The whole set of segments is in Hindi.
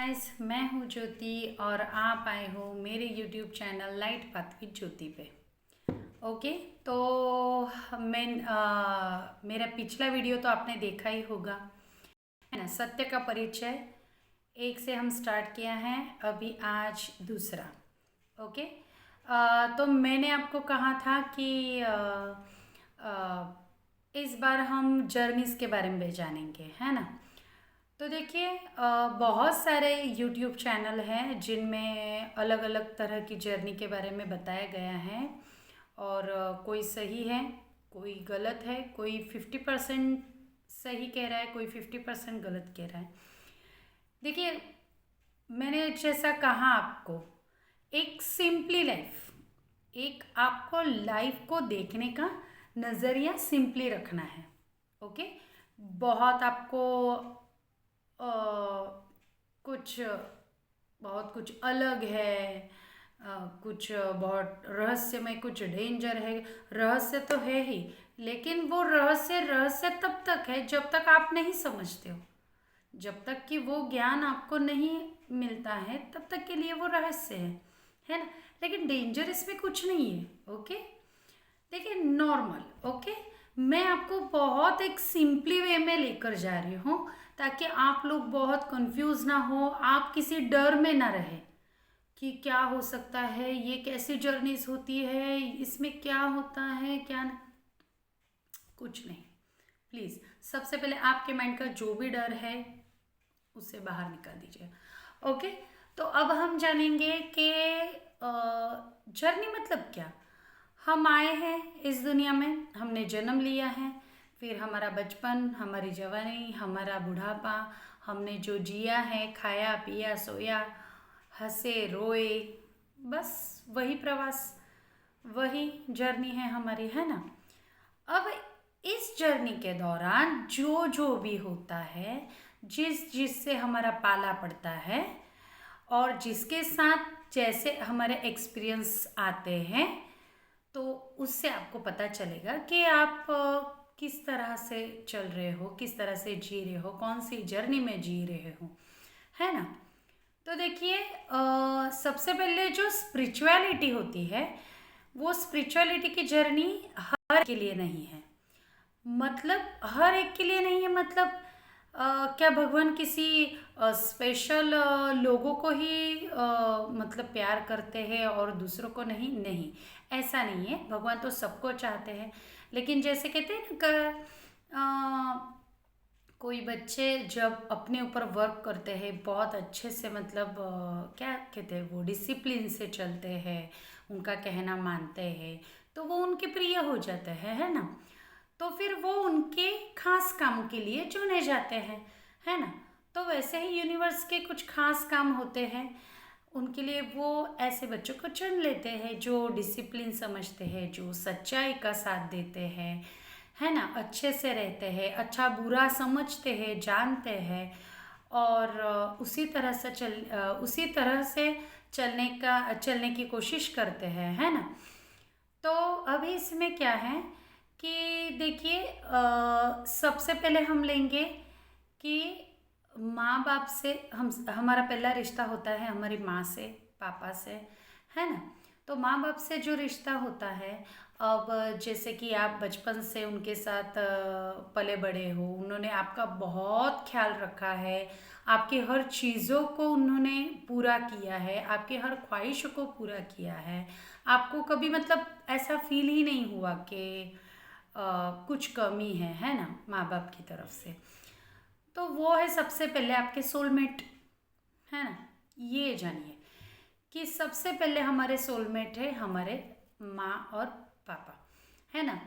गाइस, मैं हूँ ज्योति और आप आए हो मेरे YouTube channel light path with Jyoti पे। ओके। तो मेरा पिछला वीडियो तो आपने देखा ही होगा, है ना। सत्य का परिचय एक से हम स्टार्ट किया है, अभी आज दूसरा। ओके। तो मैंने आपको कहा था कि इस बार हम जर्नीज़ के बारे में जानेंगे, है ना। तो देखिए, बहुत सारे यूट्यूब चैनल हैं जिनमें अलग अलग तरह की जर्नी के बारे में बताया गया है। और कोई सही है, कोई गलत है, कोई 50% सही कह रहा है, कोई 50% गलत कह रहा है। देखिए, मैंने जैसा कहा आपको, एक सिंपली लाइफ, एक आपको लाइफ को देखने का नज़रिया सिंपली रखना है। ओके। बहुत आपको अ, कुछ बहुत कुछ अलग है, कुछ बहुत रहस्यमय, कुछ डेंजर है। रहस्य तो है ही, लेकिन वो रहस्य रहस्य तब तक है जब तक आप नहीं समझते हो। जब तक कि वो ज्ञान आपको नहीं मिलता है तब तक के लिए वो रहस्य है ना। लेकिन डेंजर इसमें कुछ नहीं है। ओके। देखिए, नॉर्मल। ओके। मैं आपको बहुत एक सिंपली वे में लेकर जा रही हूँ ताकि आप लोग बहुत कंफ्यूज ना हो, आप किसी डर में ना रहे कि क्या हो सकता है, ये कैसी जर्नीज होती है, इसमें क्या होता है, क्या ना। कुछ नहीं। प्लीज़, सबसे पहले आपके माइंड का जो भी डर है उसे बाहर निकाल दीजिए। ओके। तो अब हम जानेंगे कि जर्नी मतलब क्या। हम आए हैं इस दुनिया में, हमने जन्म लिया है, फिर हमारा बचपन, हमारी जवानी, हमारा बुढ़ापा, हमने जो जिया है, खाया पिया सोया, हंसे रोए, बस वही प्रवास, वही जर्नी है हमारी, है ना। अब इस जर्नी के दौरान जो जो भी होता है, जिससे हमारा पाला पड़ता है और जिसके साथ जैसे हमारे एक्सपीरियंस आते हैं, तो उससे आपको पता चलेगा कि आप किस तरह से चल रहे हो, किस तरह से जी रहे हो, कौन सी जर्नी में जी रहे हो, है ना। तो देखिए, सबसे पहले जो स्पिरिचुअलिटी होती है, वो स्पिरिचुअलिटी की जर्नी हर के लिए नहीं है। मतलब हर एक के लिए नहीं है, मतलब क्या भगवान किसी स्पेशल लोगों को ही मतलब प्यार करते हैं और दूसरों को नहीं? नहीं, ऐसा नहीं है। भगवान तो सबको चाहते हैं, लेकिन जैसे कहते हैं ना, कोई बच्चे जब अपने ऊपर वर्क करते हैं बहुत अच्छे से, मतलब क्या कहते हैं, वो डिसिप्लिन से चलते हैं, उनका कहना मानते हैं, तो वो उनके प्रिय हो जाते हैं, है ना। तो फिर वो उनके खास काम के लिए चुने जाते हैं, है ना। तो वैसे ही यूनिवर्स के कुछ खास काम होते हैं, उनके लिए वो ऐसे बच्चों को चुन लेते हैं जो डिसिप्लिन समझते हैं, जो सच्चाई का साथ देते हैं, है ना, अच्छे से रहते हैं, अच्छा बुरा समझते हैं, जानते हैं, और उसी तरह से चलने की कोशिश करते हैं, है ना। तो अभी इसमें क्या है कि देखिए, सबसे पहले हम लेंगे कि माँ बाप से हमारा पहला रिश्ता होता है हमारी माँ से, पापा से, है ना। तो माँ बाप से जो रिश्ता होता है, अब जैसे कि आप बचपन से उनके साथ पले बड़े हो, उन्होंने आपका बहुत ख्याल रखा है, आपकी हर चीज़ों को उन्होंने पूरा किया है, आपकी हर ख्वाहिशों को पूरा किया है। आपको कभी मतलब ऐसा फील ही नहीं हुआ कि कुछ कमी है ना, माँ बाप की तरफ से। तो वो है सबसे पहले आपके सोलमेट, है ना। ये जानिए कि सबसे पहले हमारे सोलमेट है हमारे माँ और पापा, है ना।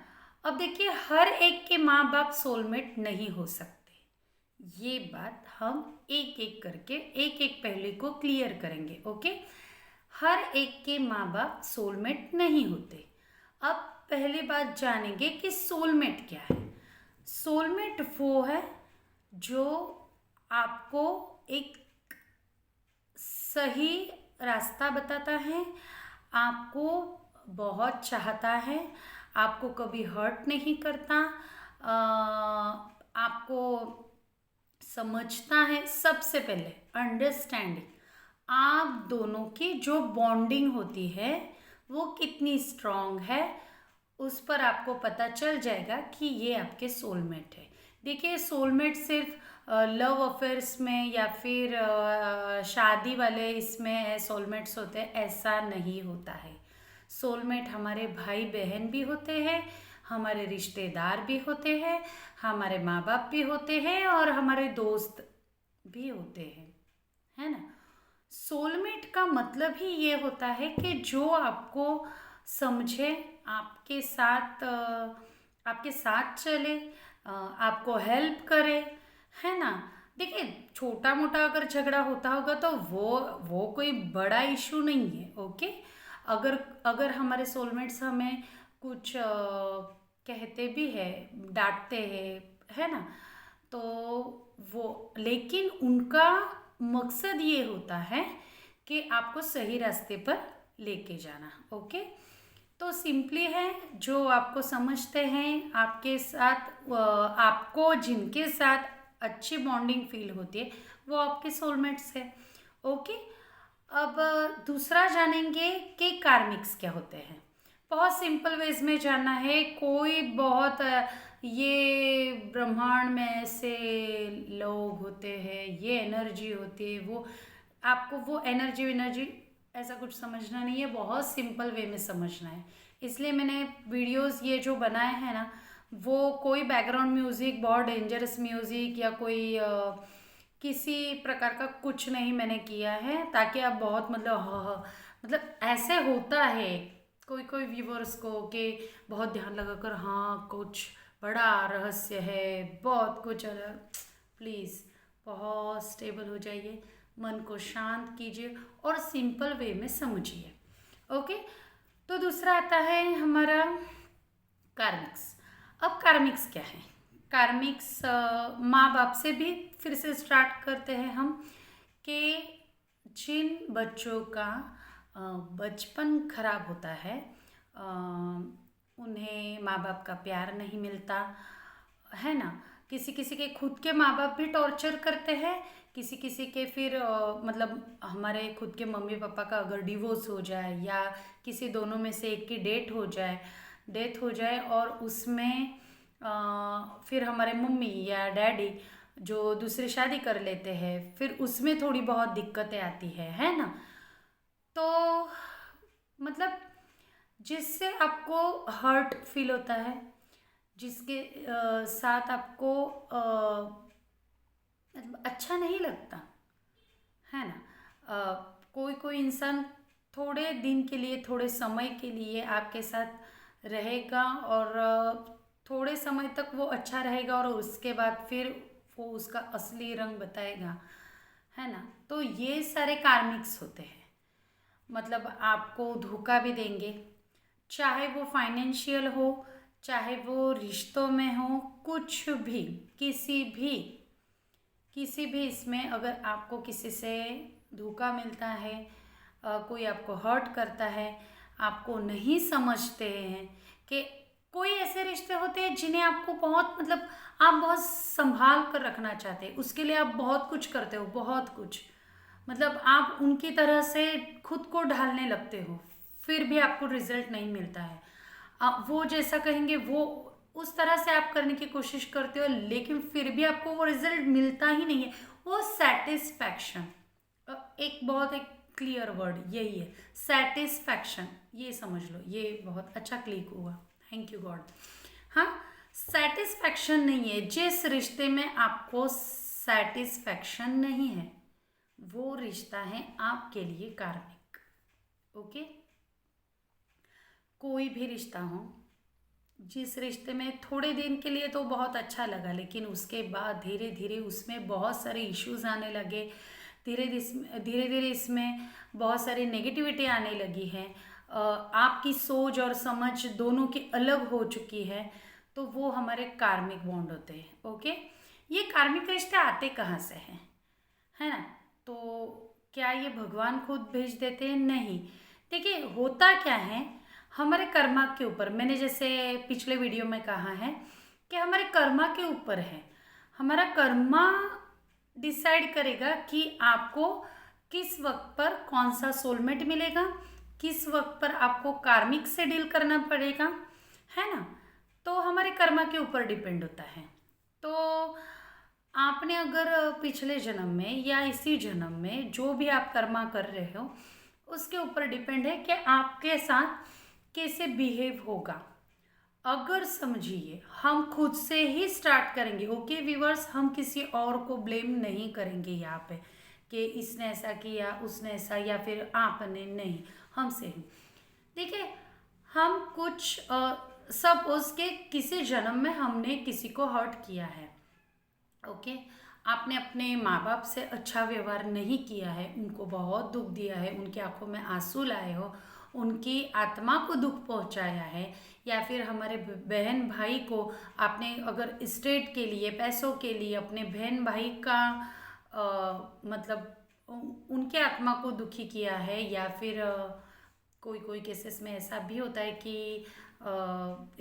अब देखिए, हर एक के माँ बाप सोलमेट नहीं हो सकते। ये बात हम एक एक करके एक एक पहलू को क्लियर करेंगे। ओके। हर एक के माँ बाप सोलमेट नहीं होते। अब पहली बात जानेंगे कि सोलमेट क्या है। सोलमेट वो है जो आपको एक सही रास्ता बताता है, आपको बहुत चाहता है, आपको कभी हर्ट नहीं करता, आपको समझता है सबसे पहले अंडरस्टैंडिंग, आप दोनों की जो बॉन्डिंग होती है वो कितनी स्ट्रांग है, उस पर आपको पता चल जाएगा कि ये आपके सोलमेट है। देखिए, सोलमेट सिर्फ लव अफेयर्स में या फिर शादी वाले इसमें सोलमेट्स होते हैं, ऐसा नहीं होता है। सोलमेट हमारे भाई बहन भी होते हैं, हमारे रिश्तेदार भी होते हैं, हमारे माँ बाप भी होते हैं और हमारे दोस्त भी होते हैं, है ना। सोलमेट का मतलब ही ये होता है कि जो आपको समझे, आपके साथ चले, आपको हेल्प करे, है ना। देखिए, छोटा मोटा अगर झगड़ा होता होगा तो वो कोई बड़ा इशू नहीं है, ओके। अगर अगर हमारे सोलमेट्स हमें कुछ कहते भी है, डांटते हैं, है ना, तो वो, लेकिन उनका मकसद ये होता है कि आपको सही रास्ते पर लेके जाना, ओके। तो सिंपली है, जो आपको समझते हैं, आपके साथ आपको जिनके साथ अच्छी बॉन्डिंग फील होती है, वो आपके सोलमेट्स है, ओके। अब दूसरा जानेंगे कि कार्मिक्स क्या होते हैं। बहुत सिंपल वेज में जानना है, कोई बहुत ये ब्रह्मांड में ऐसे लोग होते हैं, ये एनर्जी होती है, वो आपको वो एनर्जी ऐसा कुछ समझना नहीं है, बहुत सिंपल वे में समझना है। इसलिए मैंने वीडियोस ये जो बनाए हैं ना, वो कोई बैकग्राउंड म्यूज़िक, बहुत डेंजरस म्यूज़िक या कोई किसी प्रकार का कुछ नहीं मैंने किया है, ताकि आप बहुत मतलब मतलब ऐसे होता है कोई कोई व्यूवर्स को कि बहुत ध्यान लगाकर, हाँ कुछ बड़ा रहस्य है, बहुत कुछ अलग। प्लीज़ बहुत स्टेबल हो जाइए, मन को शांत कीजिए और सिंपल वे में समझिए, ओके। तो दूसरा आता है हमारा कार्मिक्स। अब कार्मिक्स क्या है? कार्मिक्स माँ बाप से भी फिर से स्टार्ट करते हैं हम, कि जिन बच्चों का बचपन खराब होता है, उन्हें माँ बाप का प्यार नहीं मिलता, है ना। किसी किसी के खुद के माँ बाप भी टॉर्चर करते हैं, किसी किसी के फिर मतलब हमारे खुद के मम्मी पापा का अगर डिवोर्स हो जाए या किसी दोनों में से एक की डेथ हो जाए और उसमें फिर हमारे मम्मी या डैडी जो दूसरी शादी कर लेते हैं, फिर उसमें थोड़ी बहुत दिक्कतें आती है ना। तो मतलब जिससे आपको हर्ट फील होता है, जिसके साथ आपको मतलब अच्छा नहीं लगता, है ना। कोई कोई इंसान थोड़े दिन के लिए, थोड़े समय के लिए आपके साथ रहेगा और थोड़े समय तक वो अच्छा रहेगा और उसके बाद फिर वो उसका असली रंग बताएगा, है ना। तो ये सारे कार्मिक्स होते हैं, मतलब आपको धोखा भी देंगे, चाहे वो फाइनेंशियल हो, चाहे वो रिश्तों में हो, कुछ भी, किसी भी इसमें अगर आपको किसी से धोखा मिलता है, कोई आपको हर्ट करता है, आपको नहीं समझते हैं, कि कोई ऐसे रिश्ते होते हैं जिन्हें आपको बहुत मतलब आप बहुत संभाल कर रखना चाहते हैं, उसके लिए आप बहुत कुछ करते हो, बहुत कुछ, मतलब आप उनकी तरह से खुद को ढालने लगते हो, फिर भी आपको रिजल्ट नहीं मिलता है। वो जैसा कहेंगे वो उस तरह से आप करने की कोशिश करते हो, लेकिन फिर भी आपको वो रिजल्ट मिलता ही नहीं है, वो सेटिस्फैक्शन, एक क्लियर वर्ड यही है, सेटिस्फैक्शन, ये समझ लो, ये बहुत अच्छा क्लिक हुआ, थैंक यू गॉड। हाँ, सेटिस्फैक्शन नहीं है, जिस रिश्ते में आपको सेटिस्फैक्शन नहीं है, वो रिश्ता है आपके लिए कार्मिक, ओके। कोई भी रिश्ता हो, जिस रिश्ते में थोड़े दिन के लिए तो बहुत अच्छा लगा, लेकिन उसके बाद धीरे धीरे उसमें बहुत सारे इश्यूज आने लगे, धीरे धीरे इसमें बहुत सारी नेगेटिविटी आने लगी है, आपकी सोच और समझ दोनों की अलग हो चुकी है, तो वो हमारे कार्मिक बॉन्ड होते हैं, ओके। ये कार्मिक रिश्ते आते कहाँ से हैं, है ना। तो क्या ये भगवान खुद भेज देते हैं? नहीं। देखिए, होता क्या है, हमारे कर्मा के ऊपर, मैंने जैसे पिछले वीडियो में कहा है कि हमारे कर्मा के ऊपर है, हमारा कर्मा डिसाइड करेगा कि आपको किस वक्त पर कौन सा सोलमेट मिलेगा, किस वक्त पर आपको कार्मिक से डील करना पड़ेगा, है ना। तो हमारे कर्मा के ऊपर डिपेंड होता है। तो आपने अगर पिछले जन्म में या इसी जन्म में जो भी आप कर्मा कर रहे हो उसके ऊपर डिपेंड है कि आपके साथ कैसे बिहेव होगा। अगर समझिए हम खुद से ही स्टार्ट करेंगे, ओके व्यूअर्स, हम किसी और को ब्लेम नहीं करेंगे यहाँ पे कि इसने ऐसा किया, उसने ऐसा, या फिर आपने, नहीं, हमसे ही। देखिए, हम कुछ सपोज के किसी जन्म में हमने किसी को हर्ट किया है, ओके, आपने अपने माँ बाप से अच्छा व्यवहार नहीं किया है, उनको बहुत दुख दिया है, उनकी आंखों में आंसू लाए हो, उनकी आत्मा को दुख पहुंचाया है, या फिर हमारे बहन भाई को आपने अगर स्टेट के लिए, पैसों के लिए अपने बहन भाई का मतलब उनके आत्मा को दुखी किया है, या फिर कोई कोई केसेस में ऐसा भी होता है कि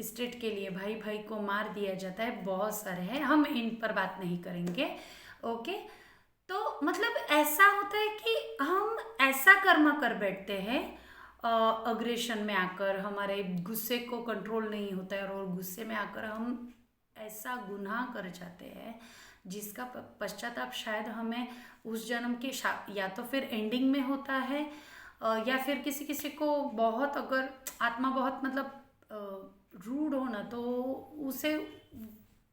स्टेट के लिए भाई भाई को मार दिया जाता है, बहुत सारे हैं, हम इन पर बात नहीं करेंगे, ओके। तो मतलब ऐसा होता है कि हम ऐसा कर्म कर बैठते हैं, अग्रेशन में आकर हमारे गुस्से को कंट्रोल नहीं होता है, और गुस्से में आकर हम ऐसा गुनाह कर जाते हैं जिसका पश्चाताप शायद हमें उस जन्म के या तो फिर एंडिंग में होता है, या फिर किसी किसी को बहुत, अगर आत्मा बहुत मतलब रूड हो ना, तो उसे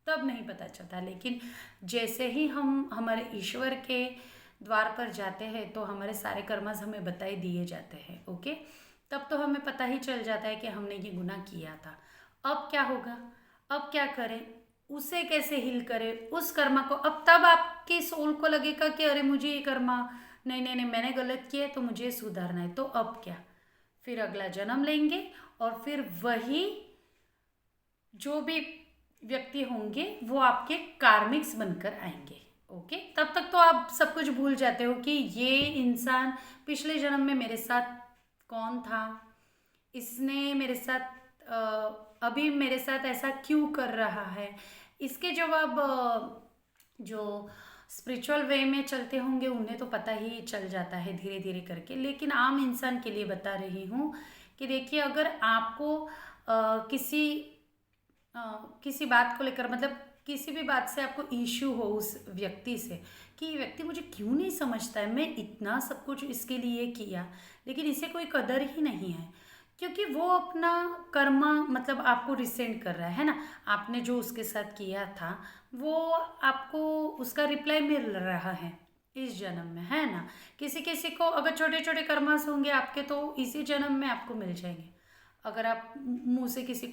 तब नहीं पता चलता। लेकिन जैसे ही हम हमारे ईश्वर के द्वार पर जाते हैं तो हमारे सारे कर्मस हमें बताए दिए जाते हैं, ओके। तब तो हमें पता ही चल जाता है कि हमने ये गुनाह किया था, अब क्या होगा, अब क्या करें, उसे कैसे हील करें उस कर्मा को। अब तब आपकी सोल को लगेगा कि अरे मुझे ये कर्मा, नहीं नहीं नहीं, मैंने गलत किया है तो मुझे सुधारना है, तो अब क्या, फिर अगला जन्म लेंगे और फिर वही जो भी व्यक्ति होंगे वो आपके कार्मिक्स बनकर आएंगे, ओके। तब तक तो आप सब कुछ भूल जाते हो कि ये इंसान पिछले जन्म में मेरे साथ कौन था, इसने मेरे साथ अभी मेरे साथ ऐसा क्यों कर रहा है। इसके जवाब जो स्पिरिचुअल वे में चलते होंगे उन्हें तो पता ही चल जाता है धीरे धीरे करके, लेकिन आम इंसान के लिए बता रही हूँ कि देखिए, अगर आपको किसी बात को लेकर, मतलब किसी भी बात से आपको इश्यू हो उस व्यक्ति से, कि ये व्यक्ति मुझे क्यों नहीं समझता है, मैं इतना सब कुछ इसके लिए किया लेकिन इसे कोई कदर ही नहीं है, क्योंकि वो अपना कर्मा मतलब आपको रिसेंड कर रहा है ना, आपने जो उसके साथ किया था वो आपको उसका रिप्लाई मिल रहा है इस जन्म में, है ना। किसी किसी को अगर छोटे छोटे कर्मास होंगे आपके तो इसी जन्म में आपको मिल जाएंगे। अगर आप मुंह से किसी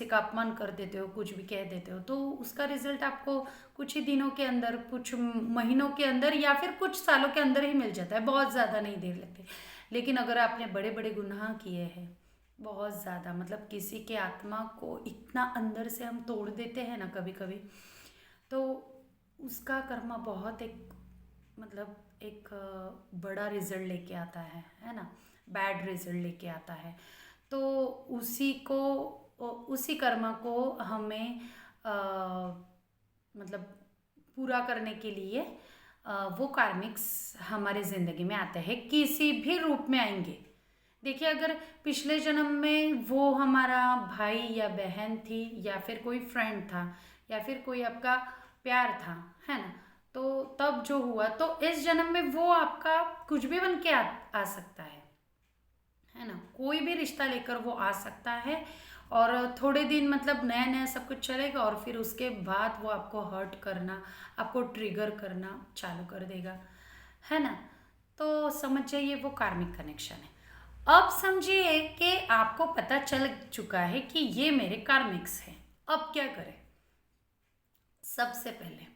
का अपमान कर देते हो, कुछ भी कह देते हो, तो उसका रिजल्ट आपको कुछ ही दिनों के अंदर, कुछ महीनों के अंदर, या फिर कुछ सालों के अंदर ही मिल जाता है, बहुत ज़्यादा नहीं देर लगती। लेकिन अगर आपने बड़े बड़े गुनाह किए हैं, बहुत ज़्यादा, मतलब किसी के आत्मा को इतना अंदर से हम तोड़ देते हैं ना कभी कभी, तो उसका कर्मा बहुत एक मतलब एक बड़ा रिजल्ट लेके आता है ना, बैड रिजल्ट लेके आता है। तो उसी को उसी कर्मा को हमें मतलब पूरा करने के लिए वो कार्मिक्स हमारे ज़िंदगी में आते हैं, किसी भी रूप में आएंगे। देखिए, अगर पिछले जन्म में वो हमारा भाई या बहन थी, या फिर कोई फ्रेंड था, या फिर कोई आपका प्यार था, है ना, तो तब जो हुआ, तो इस जन्म में वो आपका कुछ भी बन के आ सकता है ना, कोई भी रिश्ता लेकर वो आ सकता है, और थोड़े दिन मतलब नया नया सब कुछ चलेगा, और फिर उसके बाद वो आपको हर्ट करना, आपको ट्रिगर करना चालू कर देगा, है ना। तो समझ जाइए वो कार्मिक कनेक्शन है। अब समझिए कि आपको पता चल चुका है कि ये मेरे कार्मिक्स हैं, अब क्या करें। सबसे पहले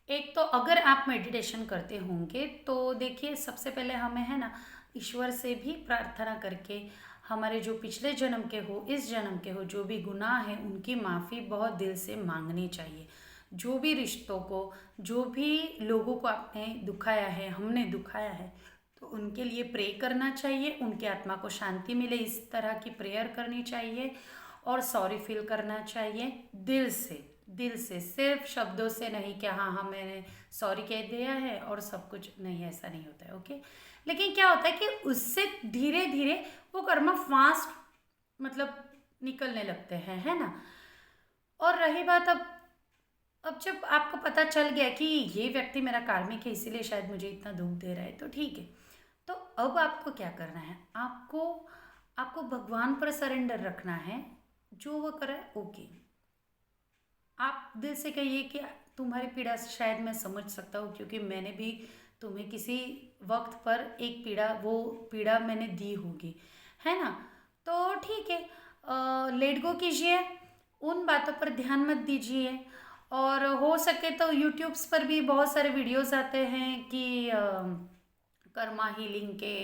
एक तो अगर आप मेडिटेशन करते होंगे तो देखिए, सबसे पहले हमें, है ना, ईश्वर से भी प्रार्थना करके हमारे जो पिछले जन्म के हो, इस जन्म के हो, जो भी गुनाह है उनकी माफ़ी बहुत दिल से मांगनी चाहिए। जो भी रिश्तों को, जो भी लोगों को आपने दुखाया है, हमने दुखाया है, तो उनके लिए प्रे करना चाहिए, उनके आत्मा को शांति मिले इस तरह की प्रेयर करनी चाहिए, और सॉरी फील करना चाहिए दिल से, दिल से, सिर्फ शब्दों से नहीं कि हाँ हाँ मैंने सॉरी कह दिया है और सब कुछ, नहीं, ऐसा नहीं होता है। ओके, लेकिन क्या होता है कि उससे धीरे धीरे वो कर्म फास्ट मतलब निकलने लगते हैं, है ना। और रही बात, अब जब आपको पता चल गया कि ये व्यक्ति मेरा कार्मिक है इसीलिए शायद मुझे इतना दुख दे रहा है, तो ठीक है। तो अब आपको क्या करना है, आपको आपको भगवान पर सरेंडर रखना है। जो वो करे ओके, आप दिल से कहिए कि तुम्हारी पीड़ा से शायद मैं समझ सकता हूँ, क्योंकि मैंने भी तुम्हें किसी वक्त पर एक पीड़ा, वो पीड़ा मैंने दी होगी, है ना। तो ठीक है, लेट गो कीजिए, उन बातों पर ध्यान मत दीजिए। और हो सके तो यूट्यूब्स पर भी बहुत सारे वीडियोस आते हैं कि कर्मा हीलिंग के,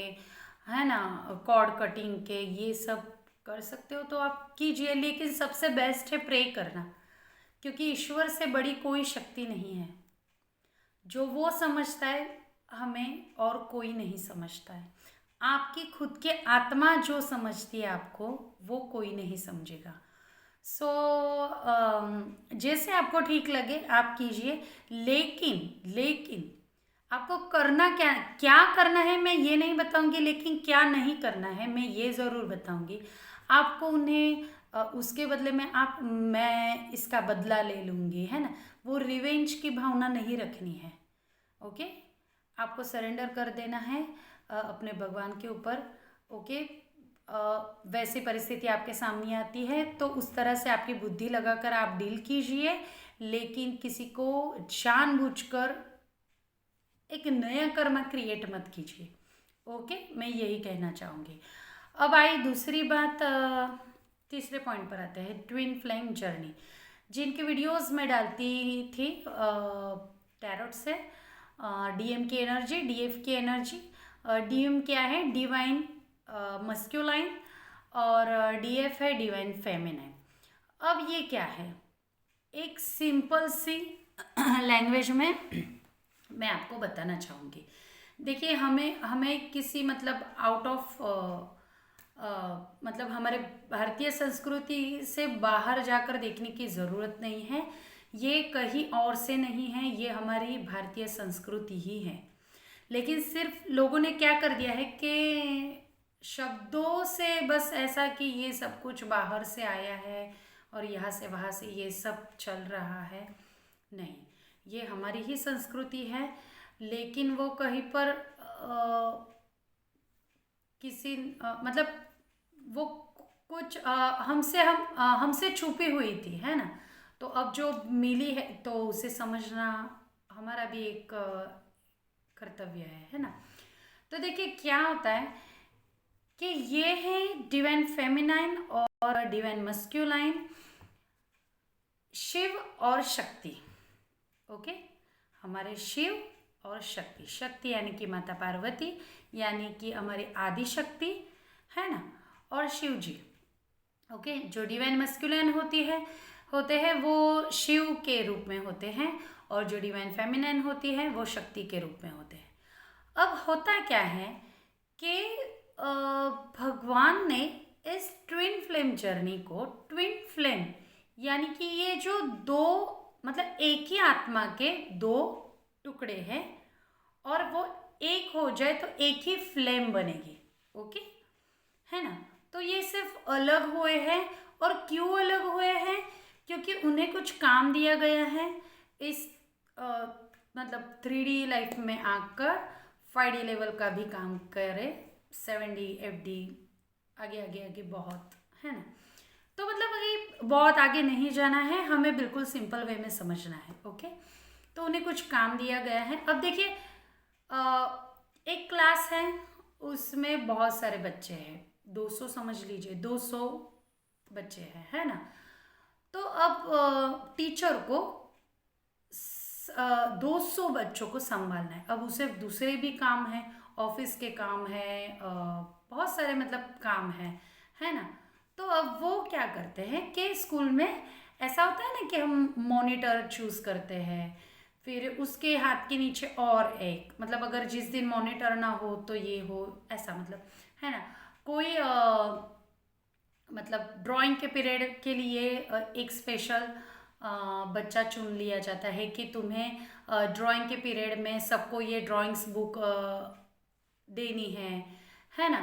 है ना, कॉर्ड कटिंग के, ये सब कर सकते हो तो आप कीजिए। लेकिन सबसे बेस्ट है प्रे करना, क्योंकि ईश्वर से बड़ी कोई शक्ति नहीं है। जो वो समझता है हमें और कोई नहीं समझता है। आपकी खुद की आत्मा जो समझती है आपको, वो कोई नहीं समझेगा। सो जैसे आपको ठीक लगे आप कीजिए। लेकिन लेकिन आपको करना क्या क्या करना है मैं ये नहीं बताऊंगी, लेकिन क्या नहीं करना है मैं ये ज़रूर बताऊंगी। आपको उन्हें उसके बदले में आप, मैं इसका बदला ले लूँगी, है ना, वो रिवेंज की भावना नहीं रखनी है। ओके, आपको सरेंडर कर देना है अपने भगवान के ऊपर। ओके, वैसी परिस्थिति आपके सामने आती है तो उस तरह से आपकी बुद्धि लगाकर आप डील कीजिए, लेकिन किसी को जानबूझकर एक नया कर्म क्रिएट मत कीजिए। ओके, मैं यही कहना चाहूँगी। अब आई दूसरी बात, तीसरे पॉइंट पर आते हैं, ट्विन फ्लेम जर्नी, जिनकी वीडियोस मैं डालती थी टैरोट से। डीएम की एनर्जी, डीएफ की एनर्जी। डीएम क्या है, डिवाइन मस्क्यूलाइन, और डीएफ है डिवाइन फेमिनाइन। अब ये क्या है, एक सिंपल सी लैंग्वेज में मैं आपको बताना चाहूँगी। देखिए, हमें हमें किसी मतलब आउट ऑफ मतलब हमारे भारतीय संस्कृति से बाहर जाकर देखने की ज़रूरत नहीं है। ये कहीं और से नहीं है, ये हमारी भारतीय संस्कृति ही है। लेकिन सिर्फ लोगों ने क्या कर दिया है कि शब्दों से बस ऐसा कि ये सब कुछ बाहर से आया है और यहाँ से वहाँ से ये सब चल रहा है। नहीं, ये हमारी ही संस्कृति है, लेकिन वो कहीं पर किसी मतलब वो कुछ हमसे छुपी हुई थी, है ना। तो अब जो मिली है तो उसे समझना हमारा भी एक कर्तव्य है ना। तो देखिए क्या होता है कि ये है डिवाइन फेमिनाइन और डिवाइन मस्क्यूलाइन, शिव और शक्ति। ओके, हमारे शिव और शक्ति, शक्ति यानी कि माता पार्वती, यानी कि हमारी आदि शक्ति, है ना, और शिव जी। ओके, जो डिवाइन मस्कुलिन होते हैं वो शिव के रूप में होते हैं, और जो डिवाइन फेमिनिन होती है वो शक्ति के रूप में होते हैं। अब होता क्या है कि भगवान ने इस ट्विन फ्लेम जर्नी को, ट्विन फ्लेम यानी कि ये जो दो, मतलब एक ही आत्मा के दो टुकड़े हैं और वो एक हो जाए तो एक ही फ्लेम बनेगी। ओके, है ना। तो ये सिर्फ अलग हुए हैं, और क्यों अलग हुए हैं, क्योंकि उन्हें कुछ काम दिया गया है इस मतलब 3D लाइफ में आकर 5D लेवल का भी काम करे, 7D FD आगे आगे आगे बहुत, है ना। तो मतलब अभी बहुत आगे नहीं जाना है, हमें बिल्कुल सिंपल वे में समझना है। ओके, तो उन्हें कुछ काम दिया गया है। अब देखिए, एक क्लास है, उसमें बहुत सारे बच्चे हैं, 200 समझ लीजिए, 200 बच्चे हैं, है ना। तो अब टीचर को 200 बच्चों को संभालना है। अब उसे दूसरे भी काम है, ऑफिस के काम है, बहुत सारे मतलब काम है ना। तो अब वो क्या करते हैं कि स्कूल में ऐसा होता है ना कि हम मॉनिटर चूज करते हैं, फिर उसके हाथ के नीचे और एक, मतलब अगर जिस दिन मॉनिटर ना हो तो ये हो, ऐसा मतलब, है ना। कोई मतलब ड्राइंग के पीरियड के लिए एक स्पेशल बच्चा चुन लिया जाता है कि तुम्हें ड्राइंग के पीरियड में सबको ये ड्राइंग्स बुक देनी है ना।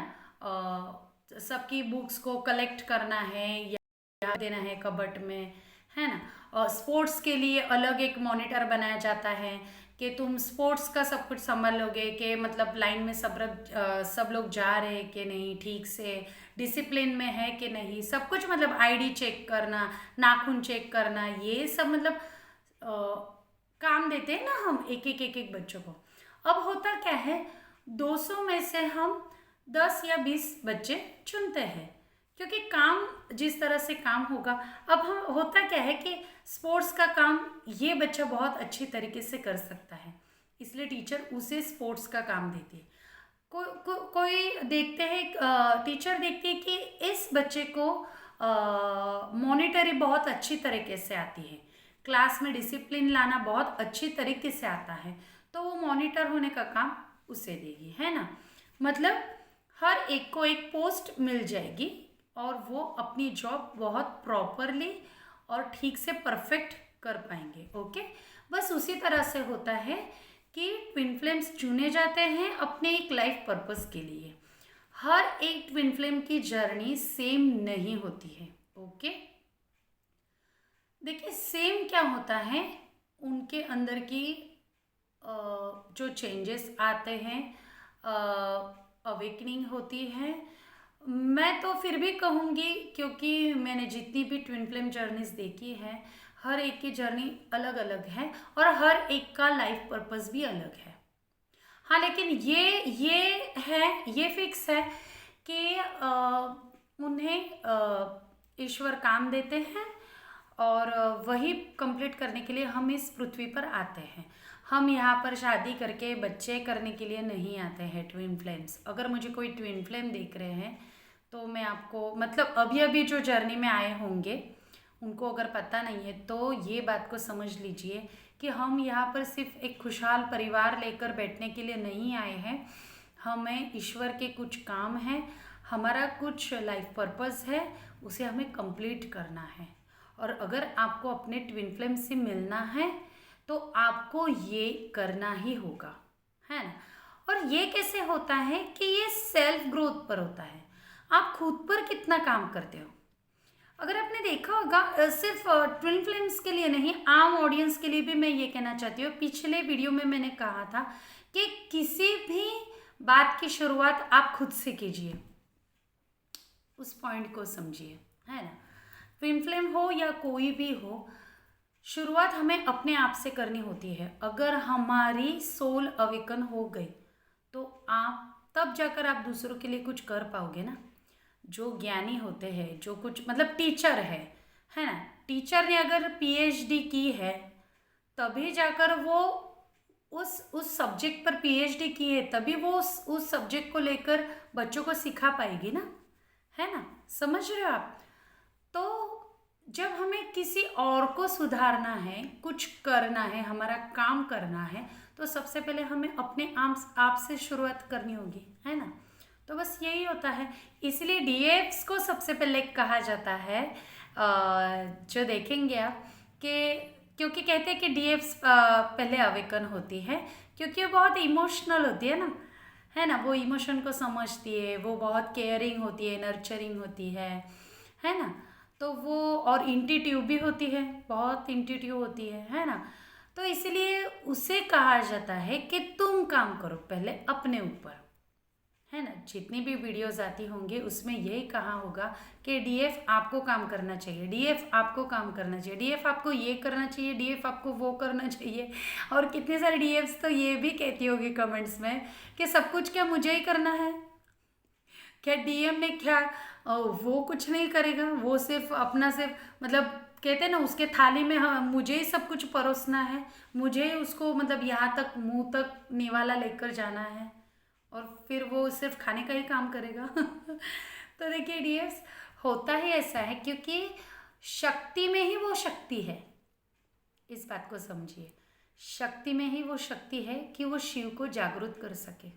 सबकी बुक्स को कलेक्ट करना है या देना है कबट में, है ना। और स्पोर्ट्स के लिए अलग एक मॉनिटर बनाया जाता है कि तुम स्पोर्ट्स का सब कुछ समझ लोगे कि मतलब लाइन में सब लोग जा रहे हैं कि नहीं, ठीक से डिसिप्लिन में है कि नहीं, सब कुछ मतलब आईडी चेक करना, नाखून चेक करना, ये सब मतलब काम देते हैं ना हम एक एक बच्चों को। अब होता क्या है, 200 में से हम 10 या 20 बच्चे चुनते हैं क्योंकि काम जिस तरह से काम होगा। अब हम होता क्या है कि स्पोर्ट्स का काम ये बच्चा बहुत अच्छी तरीके से कर सकता है, इसलिए टीचर उसे स्पोर्ट्स का काम देती है। कोई देखते हैं, टीचर देखती है कि इस बच्चे को मॉनिटरी बहुत अच्छी तरीके से आती है, क्लास में डिसिप्लिन लाना बहुत अच्छी तरीके से आता है, तो वो मॉनिटर होने का काम उसे देगी, है ना। मतलब हर एक को एक पोस्ट मिल जाएगी और वो अपनी जॉब बहुत प्रॉपरली और ठीक से परफेक्ट कर पाएंगे। ओके, बस उसी तरह से होता है कि ट्विन फ्लेम्स चुने जाते हैं अपने एक लाइफ पर्पस के लिए। हर एक ट्विन फ्लेम की जर्नी सेम नहीं होती है। ओके, देखिए सेम क्या होता है, उनके अंदर की जो चेंजेस आते हैं, अवेकनिंग होती है। मैं तो फिर भी कहूँगी, क्योंकि मैंने जितनी भी ट्विन फ्लेम जर्नीज देखी है, हर एक की जर्नी अलग अलग है और हर एक का लाइफ पर्पस भी अलग है। हाँ, लेकिन ये फिक्स है कि उन्हें ईश्वर काम देते हैं और वही कंप्लीट करने के लिए हम इस पृथ्वी पर आते हैं। हम यहाँ पर शादी करके बच्चे करने के लिए नहीं आते हैं ट्विन फ्लेम्स। अगर मुझे कोई ट्विन फ्लेम देख रहे हैं तो मैं आपको मतलब अभी अभी जो जर्नी में आए होंगे उनको अगर पता नहीं है तो ये बात को समझ लीजिए कि हम यहाँ पर सिर्फ एक खुशहाल परिवार लेकर बैठने के लिए नहीं आए हैं। हमें ईश्वर के कुछ काम हैं, हमारा कुछ लाइफ पर्पस है, उसे हमें कंप्लीट करना है। और अगर आपको अपने ट्विन फ्लेम से मिलना है तो आपको ये करना ही होगा, है ना। और ये कैसे होता है कि ये सेल्फ ग्रोथ पर होता है, आप खुद पर कितना काम करते हो। अगर आपने देखा होगा, सिर्फ ट्विन फ्लेम्स के लिए नहीं, आम ऑडियंस के लिए भी मैं ये कहना चाहती हूँ। पिछले वीडियो में मैंने कहा था कि किसी भी बात की शुरुआत आप खुद से कीजिए, उस पॉइंट को समझिए, है ना। ट्विन फ्लेम हो या कोई भी हो, शुरुआत हमें अपने आप से करनी होती है। अगर हमारी सोल अवेकन हो गई तो आप तब जाकर आप दूसरों के लिए कुछ कर पाओगे ना। जो ज्ञानी होते हैं, जो कुछ मतलब टीचर है ना, टीचर ने अगर पीएचडी की है तभी जाकर वो उस सब्जेक्ट पर पीएचडी की है, तभी वो उस सब्जेक्ट को लेकर बच्चों को सिखा पाएगी ना, है ना। समझ रहे हो आप। तो जब हमें किसी और को सुधारना है, कुछ करना है, हमारा काम करना है, तो सबसे पहले हमें अपने आप से शुरुआत करनी होगी, है ना। तो बस यही होता है, इसलिए डीएफ्स को सबसे पहले कहा जाता है। जो देखेंगे आप कि क्योंकि कहते हैं कि डीएफ्स पहले अवेकन होती है क्योंकि वो बहुत इमोशनल होती है ना। वो इमोशन को समझती है, वो बहुत केयरिंग होती है, नर्चरिंग होती है ना। तो वो और इंट्यूटिव भी होती है, बहुत इंट्यूटिव होती है ना। तो इसलिए उसे कहा जाता है कि तुम काम करो पहले अपने ऊपर, है ना। जितनी भी वीडियोस आती होंगी उसमें यही कहा होगा कि डीएफ आपको काम करना चाहिए, डीएफ आपको काम करना चाहिए, डीएफ आपको ये करना चाहिए, डीएफ आपको वो करना चाहिए। और कितने सारे डीएफ्स तो ये भी कहती होगी कमेंट्स में कि सब कुछ क्या मुझे ही करना है, क्या डीएम ने क्या वो कुछ नहीं करेगा, वो सिर्फ अपना सिर्फ मतलब कहते हैं ना उसके थाली में हाँ मुझे ही सब कुछ परोसना है, मुझे ही उसको मतलब यहाँ तक मुंह तक निवाला लेकर जाना है और फिर वो सिर्फ खाने का ही काम करेगा। तो देखिए डियर्स, होता ही ऐसा है क्योंकि शक्ति में ही वो शक्ति है। इस बात को समझिए, शक्ति में ही वो शक्ति है कि वो शिव को जागरूक कर सके।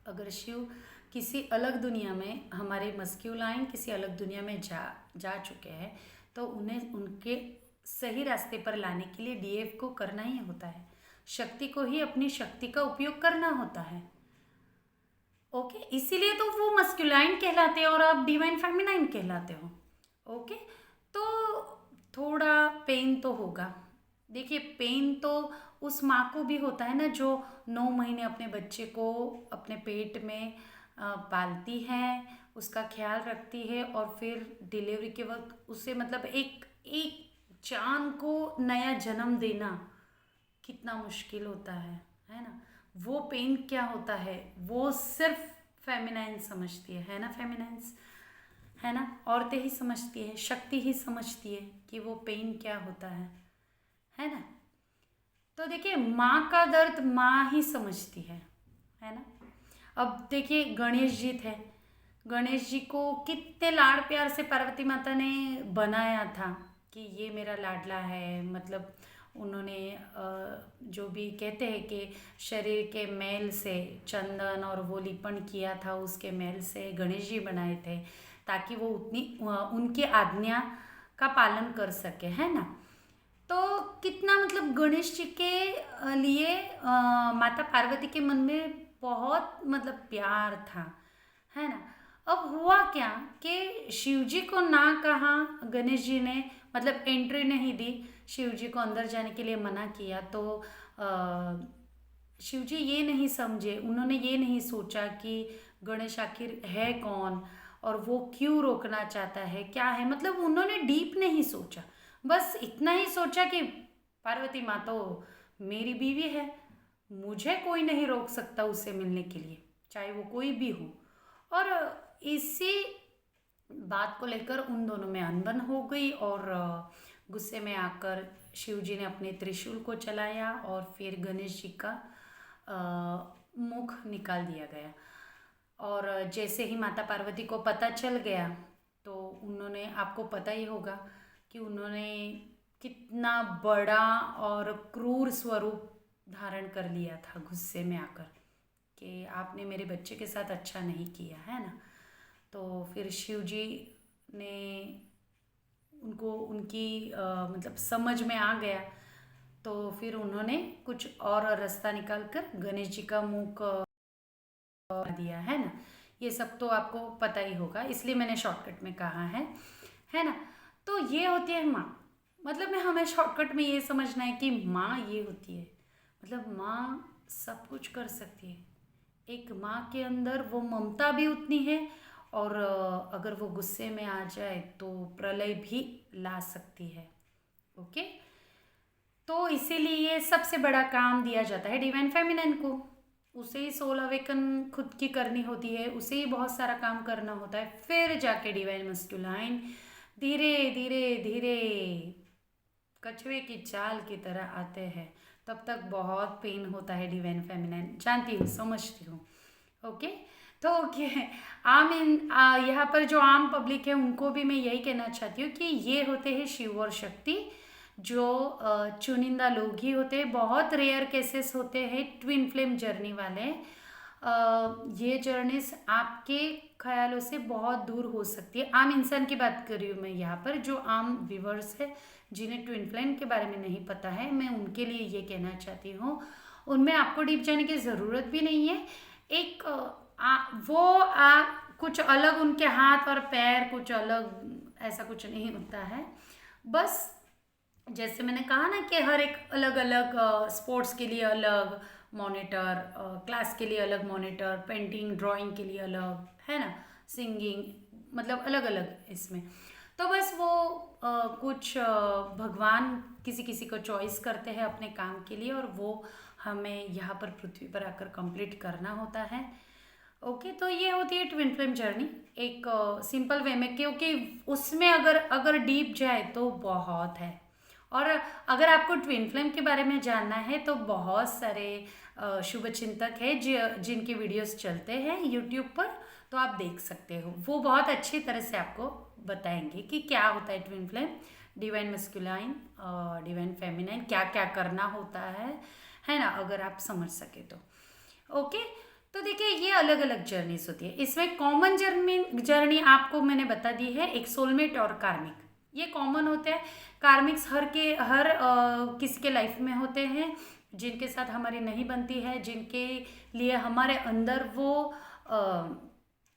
अगर शिव किसी अलग दुनिया में, हमारे मस्क्यूलाइन किसी अलग दुनिया में जा चुके हैं तो उन्हें उनके सही रास्ते पर लाने के लिए डीएफ को करना ही होता है। शक्ति को ही अपनी शक्ति का उपयोग करना होता है। ओके, इसीलिए तो वो मस्कुलाइन कहलाते हैं और आप डिवाइन फेमिनाइन कहलाते हो। ओके, तो थोड़ा पेन तो होगा। देखिए, पेन तो उस माँ को भी होता है ना, जो 9 महीने अपने बच्चे को अपने पेट में पालती है, उसका ख्याल रखती है और फिर डिलीवरी के वक्त उसे मतलब एक एक जान को नया जन्म देना कितना मुश्किल होता है ना। वो पेन क्या होता है वो सिर्फ फेमिनाइन समझती है ना, फेमिनाइंस है ना, औरतें ही समझती है, शक्ति ही समझती है कि वो पेन क्या होता है ना। तो देखिए, माँ का दर्द माँ ही समझती है ना। अब देखिए, गणेश जी थे, गणेश जी को कितने लाड़ प्यार से पार्वती माता ने बनाया था कि ये मेरा लाडला है। मतलब उन्होंने जो भी कहते हैं कि शरीर के मैल से चंदन और वो लिपण किया था, उसके मैल से गणेश जी बनाए थे ताकि वो उतनी उनकी आज्ञा का पालन कर सके, है ना। तो कितना मतलब गणेश जी के लिए माता पार्वती के मन में बहुत मतलब प्यार था, है ना। अब हुआ क्या कि शिव जी को ना कहा, गणेश जी ने मतलब एंट्री नहीं दी, शिव जी को अंदर जाने के लिए मना किया। तो शिव जी ये नहीं समझे, उन्होंने ये नहीं सोचा कि गणेश आखिर है कौन और वो क्यों रोकना चाहता है, क्या है, मतलब उन्होंने डीप नहीं सोचा। बस इतना ही सोचा कि पार्वती माँ तो मेरी बीवी है, मुझे कोई नहीं रोक सकता उससे मिलने के लिए, चाहे वो कोई भी हो। और इसी बात को लेकर उन दोनों में अनबन हो गई और गुस्से में आकर शिव जी ने अपने त्रिशूल को चलाया और फिर गणेश जी का मुख निकाल दिया गया। और जैसे ही माता पार्वती को पता चल गया तो उन्होंने, आपको पता ही होगा कि उन्होंने कितना बड़ा और क्रूर स्वरूप धारण कर लिया था गुस्से में आकर कि आपने मेरे बच्चे के साथ अच्छा नहीं किया, है ना। तो फिर शिव जी ने उनको उनकी मतलब समझ में आ गया, तो फिर उन्होंने कुछ और रास्ता निकाल कर गणेश जी का मुख दिया, है ना। ये सब तो आपको पता ही होगा, इसलिए मैंने शॉर्टकट में कहा है ना। तो ये होती है माँ। मतलब मैं हमें शॉर्टकट में ये समझना है कि माँ ये होती है, मतलब माँ सब कुछ कर सकती है। एक माँ के अंदर वो ममता भी उतनी है और अगर वो गुस्से में आ जाए तो प्रलय भी ला सकती है। ओके, तो इसीलिए सबसे बड़ा काम दिया जाता है डिवाइन फेमिनिन को। उसे ही सोल अवेकन खुद की करनी होती है, उसे ही बहुत सारा काम करना होता है, फिर जाके डिवाइन मस्कुलाइन धीरे धीरे धीरे कछुए की चाल की तरह आते हैं। तब तक बहुत पेन होता है डिवाइन फेमिनिन, जानती हूँ, समझती हूँ। ओके, तो ओके, आम यहाँ पर जो आम पब्लिक है उनको भी मैं यही कहना चाहती हूँ कि ये होते हैं शिव और शक्ति, जो चुनिंदा लोग ही होते हैं। बहुत रेयर केसेस होते हैं ट्विन फ्लेम जर्नी वाले। ये जर्नीस आपके ख्यालों से बहुत दूर हो सकती है। आम इंसान की बात कर रही हूँ मैं यहाँ पर, जो आम व्यूवर्स है जिन्हें ट्विन फ्लेम के बारे में नहीं पता है, मैं उनके लिए ये कहना चाहती हूँ, उनमें आपको डीप जाने की ज़रूरत भी नहीं है। एक कुछ अलग उनके हाथ और पैर कुछ अलग ऐसा कुछ नहीं होता है। बस जैसे मैंने कहा ना कि हर एक अलग अलग स्पोर्ट्स के लिए अलग मॉनिटर, क्लास के लिए अलग मॉनिटर, पेंटिंग ड्राइंग के लिए अलग, है ना, सिंगिंग, मतलब अलग अलग इसमें। तो बस वो कुछ भगवान किसी किसी को चॉइस करते हैं अपने काम के लिए और वो हमें यहाँ पर पृथ्वी पर आकर कंप्लीट करना होता है। ओके, तो ये होती है ट्विन फ्लेम जर्नी एक सिंपल वे में, क्योंकि उसमें अगर अगर डीप जाए तो बहुत है। और अगर आपको ट्विन फ्लेम के बारे में जानना है तो बहुत सारे शुभ चिंतक है जिनके वीडियोस चलते हैं यूट्यूब पर, तो आप देख सकते हो। वो बहुत अच्छी तरह से आपको बताएंगे कि क्या होता है ट्विन फ्लेम, डिवाइन मस्कुलाइन और डिवाइन फेमिनाइन, क्या क्या करना होता है ना, अगर आप समझ सके तो। ओके, तो देखिए ये अलग अलग जर्नीस होती है। इसमें कॉमन जर्नी आपको मैंने बता दी है, एक सोलमेट और कार्मिक। ये कॉमन होते हैं। कार्मिक्स किसी के लाइफ में होते हैं, जिनके साथ हमारी नहीं बनती है, जिनके लिए हमारे अंदर वो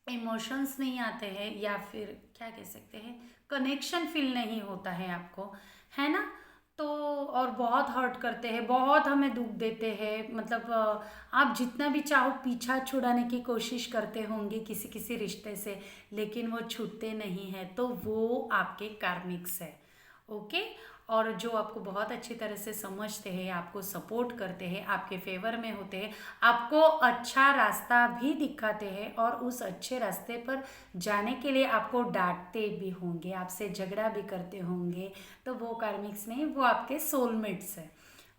इमोशंस नहीं आते हैं, या फिर क्या कह सकते हैं, कनेक्शन फील नहीं होता है आपको, है ना। तो और बहुत हर्ट करते हैं, बहुत हमें दुख देते हैं, मतलब आप जितना भी चाहो पीछा छुड़ाने की कोशिश करते होंगे किसी किसी रिश्ते से, लेकिन वो छूटते नहीं हैं, तो वो आपके कार्मिक्स है। ओके। और जो आपको बहुत अच्छी तरह से समझते हैं, आपको सपोर्ट करते हैं, आपके फेवर में होते हैं, आपको अच्छा रास्ता भी दिखाते हैं, और उस अच्छे रास्ते पर जाने के लिए आपको डांटते भी होंगे, आपसे झगड़ा भी करते होंगे, तो वो कार्मिक्स नहीं, वो आपके सोलमेट्स है।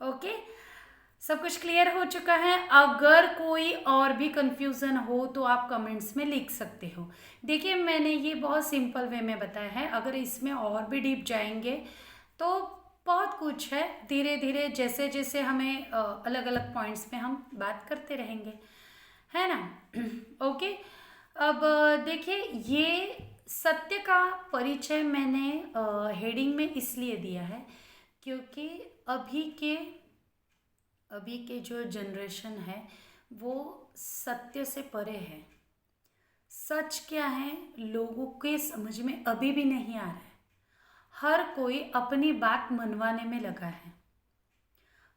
ओके। सब कुछ क्लियर हो चुका है। अगर कोई और भी कंफ्यूजन हो तो आप कमेंट्स में लिख सकते हो। देखिए, मैंने ये बहुत सिंपल वे में बताया है, अगर इसमें और भी डीप जाएंगे तो बहुत कुछ है। धीरे धीरे जैसे जैसे हमें अलग अलग पॉइंट्स पे हम बात करते रहेंगे, है ना। ओके। अब देखिए, ये सत्य का परिचय मैंने हेडिंग में इसलिए दिया है क्योंकि अभी के अभी के जो जनरेशन है वो सत्य से परे है। सच क्या है लोगों के समझ में अभी भी नहीं आ रहा है। हर कोई अपनी बात मनवाने में लगा है।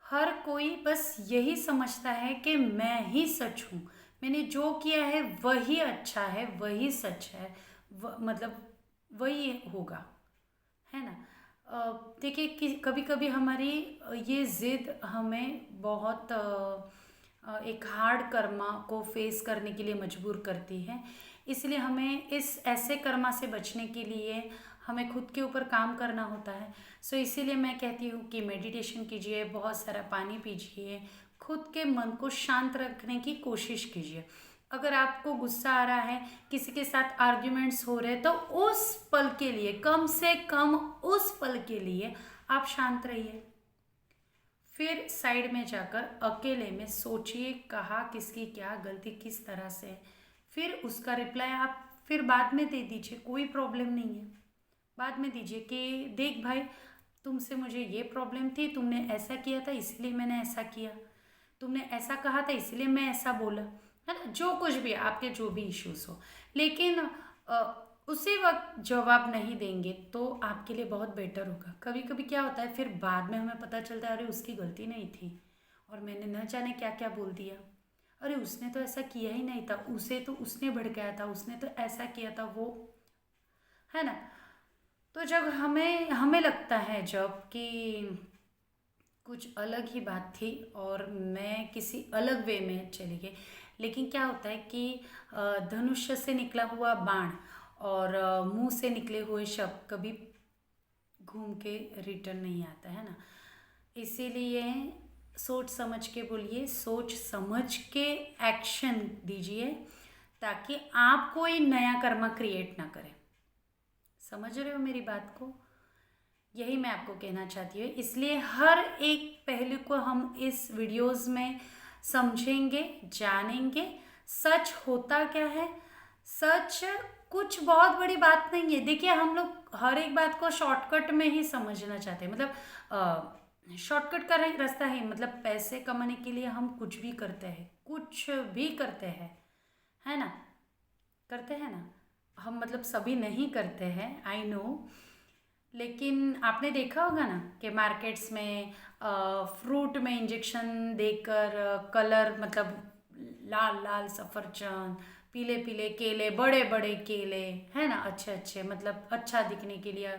हर कोई बस यही समझता है कि मैं ही सच हूँ, मैंने जो किया है वही अच्छा है, वही सच है, मतलब वही होगा, है ना। देखिए कि कभी कभी हमारी ये ज़िद हमें बहुत एक हार्ड कर्मा को फेस करने के लिए मजबूर करती है। इसलिए हमें इस ऐसे कर्मा से बचने के लिए हमें खुद के ऊपर काम करना होता है। सो इसीलिए मैं कहती हूँ कि मेडिटेशन कीजिए, बहुत सारा पानी पीजिए, खुद के मन को शांत रखने की कोशिश कीजिए। अगर आपको गुस्सा आ रहा है, किसी के साथ आर्ग्यूमेंट्स हो रहे हैं, तो उस पल के लिए, कम से कम उस पल के लिए आप शांत रहिए। फिर साइड में जाकर अकेले में सोचिए कहा किसकी क्या गलती किस तरह से है। फिर उसका रिप्लाई आप फिर बाद में दे दीजिए, कोई प्रॉब्लम नहीं है। बाद में दीजिए कि देख भाई, तुमसे मुझे ये प्रॉब्लम थी, तुमने ऐसा किया था इसलिए मैंने ऐसा किया, तुमने ऐसा कहा था इसलिए मैं ऐसा बोला, है ना। जो कुछ भी आपके जो भी इश्यूज हो, लेकिन उसी वक्त जवाब नहीं देंगे तो आपके लिए बहुत बेटर होगा। कभी कभी क्या होता है, फिर बाद में हमें पता चलता है अरे उसकी गलती नहीं थी और मैंने न जाने क्या क्या बोल दिया, अरे उसने तो ऐसा किया ही नहीं था, उसे तो उसने भड़काया था, उसने तो ऐसा किया था वो, है ना। तो जब हमें हमें लगता है जब कि कुछ अलग ही बात थी और मैं किसी अलग वे में चली गई, लेकिन क्या होता है कि धनुष्य से निकला हुआ बाण और मुंह से निकले हुए शब्द कभी घूम के रिटर्न नहीं आता है ना। इसीलिए सोच समझ के बोलिए, सोच समझ के एक्शन दीजिए, ताकि आप कोई नया कर्मा क्रिएट ना करें। समझ रहे हो मेरी बात को? यही मैं आपको कहना चाहती हूँ। इसलिए हर एक पहलू को हम इस वीडियोस में समझेंगे, जानेंगे। सच होता क्या है, सच कुछ बहुत बड़ी बात नहीं है। देखिए, हम लोग हर एक बात को शॉर्टकट में ही समझना चाहते हैं, मतलब शॉर्टकट का रास्ता है, मतलब पैसे कमाने के लिए हम कुछ भी करते हैं, कुछ भी करते हैं, है ना। करते हैं ना हम, मतलब सभी नहीं करते हैं, आई नो। लेकिन आपने देखा होगा ना कि मार्केट्स में फ्रूट में इंजेक्शन देकर कलर, मतलब लाल लाल सफरचंद, पीले पीले केले, बड़े बड़े केले, है ना, अच्छे अच्छे, मतलब अच्छा दिखने के लिए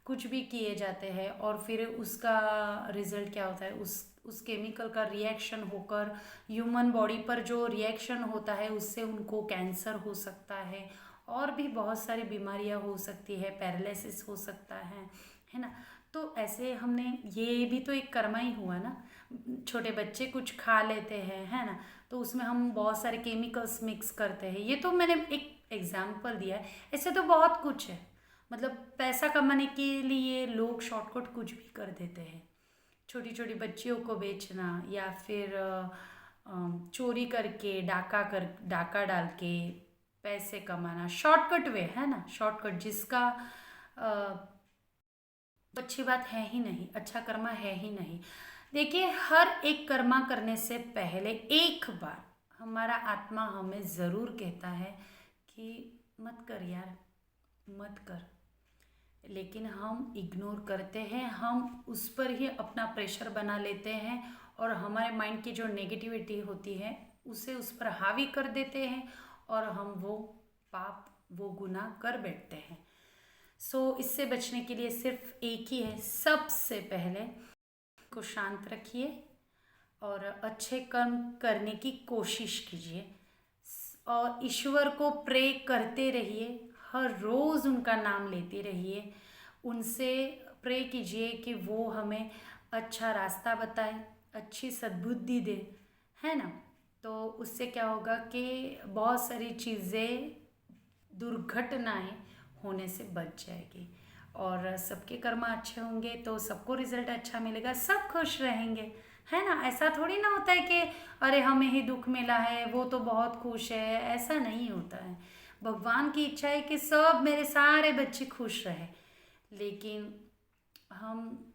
कुछ भी किए जाते हैं, और फिर उसका रिजल्ट क्या होता है, उस केमिकल का रिएक्शन होकर ह्यूमन बॉडी पर जो रिएक्शन होता है उससे उनको कैंसर हो सकता है, और भी बहुत सारी बीमारियां हो सकती है, पैरालिसिस हो सकता है ना। तो ऐसे हमने, ये भी तो एक कर्मा ही हुआ ना। छोटे बच्चे कुछ खा लेते हैं, है ना, तो उसमें हम बहुत सारे केमिकल्स मिक्स करते हैं। ये तो मैंने एक एग्जाम्पल दिया है, ऐसे तो बहुत कुछ है। मतलब पैसा कमाने के लिए लोग शॉर्टकट कुछ भी कर देते हैं। छोटी छोटी बच्चियों को बेचना, या फिर चोरी करके, डाका डाल के पैसे कमाना, शॉर्टकट वे है ना, शॉर्टकट जिसका तो अच्छी बात है ही नहीं, अच्छा कर्मा है ही नहीं। देखिए, हर एक कर्मा करने से पहले एक बार हमारा आत्मा हमें ज़रूर कहता है कि मत कर यार, मत कर। लेकिन हम इग्नोर करते हैं, हम उस पर ही अपना प्रेशर बना लेते हैं और हमारे माइंड की जो नेगेटिविटी होती है उसे उस पर हावी कर देते हैं और हम वो पाप, वो गुनाह कर बैठते हैं। इससे बचने के लिए सिर्फ एक ही है, सबसे पहले को शांत रखिए और अच्छे कर्म करने की कोशिश कीजिए और ईश्वर को प्रे करते रहिए, हर रोज़ उनका नाम लेते रहिए, उनसे प्रे कीजिए कि वो हमें अच्छा रास्ता बताए, अच्छी सद्बुद्धि दे, है ना। तो उससे क्या होगा कि बहुत सारी चीज़ें, दुर्घटनाएं होने से बच जाएगी और सबके कर्म अच्छे होंगे तो सबको रिजल्ट अच्छा मिलेगा, सब खुश रहेंगे, है ना। ऐसा थोड़ी ना होता है कि अरे हमें ही दुख मिला है, वो तो बहुत खुश है, ऐसा नहीं होता है। भगवान की इच्छा है कि सब मेरे सारे बच्चे खुश रहे, लेकिन हम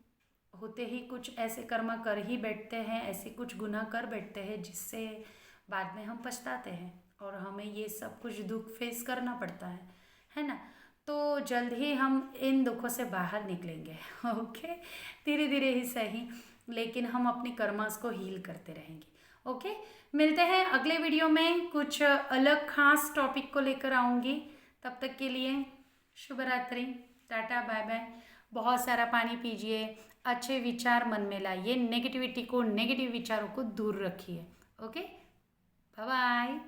होते ही कुछ ऐसे कर्म कर ही बैठते हैं, ऐसे कुछ गुनाह कर बैठते हैं जिससे बाद में हम पछताते हैं और हमें ये सब कुछ दुख फेस करना पड़ता है ना। तो जल्द ही हम इन दुखों से बाहर निकलेंगे। ओके, धीरे धीरे ही सही, लेकिन हम अपनी कर्मास को हील करते रहेंगे। ओके, मिलते हैं अगले वीडियो में, कुछ अलग खास टॉपिक को लेकर आऊँगी। तब तक के लिए शुभ रात्रि, टाटा, बाय बाय। बहुत सारा पानी पीजिए, अच्छे विचार मन में लाइए, नेगेटिविटी को, नेगेटिव विचारों को दूर रखिए। Okay, bye bye.